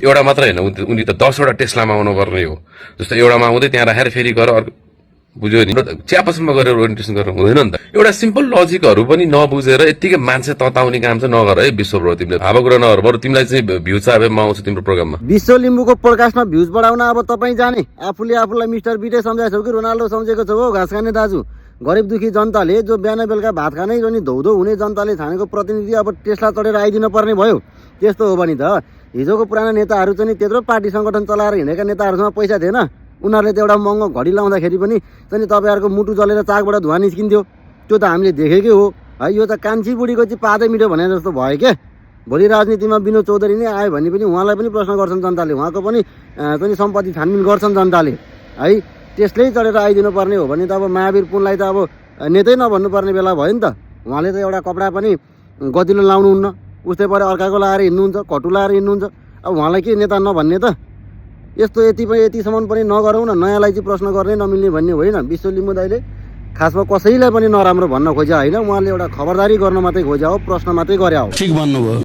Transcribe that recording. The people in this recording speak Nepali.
एउटा मात्र होइन, उनी त 10 वटा टेस्लामा आउनु पर्ने हो। जस्तो एउटामा आउँदै त्यहाँ राखेर फेरि गएर अर्को, बुझ्यो नि, च्यापसम्म गरेर ओरिएन्टेसन गरेर हुँदैन नि त। एउटा सिम्पल लजिकहरू पनि नबुझेर यत्तिकै मान्छे तताउने काम चाहिँ नगर है विश्व ब्रो। तिमीले भावको कुरा नगर, बरु तिमीलाई चाहिँ भ्युज चाहिए म आउँछु तिम्रो प्रोग्राममा। विश्व लिम्बूको पोडकास्टमा भ्युज बढाउन अब तपाईँ जाने। आफूले आफूलाई मिस्टर बिटे सम्झाएको छौ कि रोनाल्डो सम्झेको छौ हो घाँस खाने दाजु? गरिब दुखी जनताले, जो बिहान बेलुका भात खानै अनि धौधौ हुने जनताले छानेको प्रतिनिधि अब टेस्ला चढेर आइदिन पर्ने भयो। त्यस्तो हो भने त हिजोको पुराना नेताहरू चाहिँ त्यत्रो पार्टी सङ्गठन चलाएर हिँडेका नेताहरूसँग पैसा थिएन। उनीहरूले त एउटा महँगो घडी लाउँदाखेरि पनि चाहिँ तपाईँहरूको मुटु जलेर चाकबाट धुवा निस्किन्थ्यो। त्यो त हामीले देखेकै हो है। यो त कान्छी बुढीको चाहिँ पादै मिठो भने जस्तो भयो क्या। भोलि राजनीतिमा विनोद चौधरी नै आयो भने पनि उहाँलाई पनि प्रश्न गर्छन् जनताले, उहाँको पनि चाहिँ सम्पत्ति छानबिन गर्छन् जनताले है। त्यसले चढेर आइदिनु पर्ने हो भने त अब महावीर पुनलाई त अब नेतै नभन्नुपर्ने बेला भयो नि त। उहाँले त एउटा कपडा पनि गतिलो लाउनुहुन्न, उस्तै परे अर्काको लाएर हिँड्नुहुन्छ, कटु लाएर हिँड्नुहुन्छ। अब उहाँलाई के नेता नभन्ने त? यस्तो यतिसम्म पनि नगरौँ न, नयाँलाई चाहिँ प्रश्न गर्ने नमिल्ने भन्ने होइन। विश्व लिम्बू दाइले खासमा कसैलाई पनि नराम्रो भन्न खोज्या होइन, उहाँले एउटा खबरदारी गर्न मात्रै खोज्या हो, प्रश्न मात्रै गरे हो। ठिक भन्नुभयो।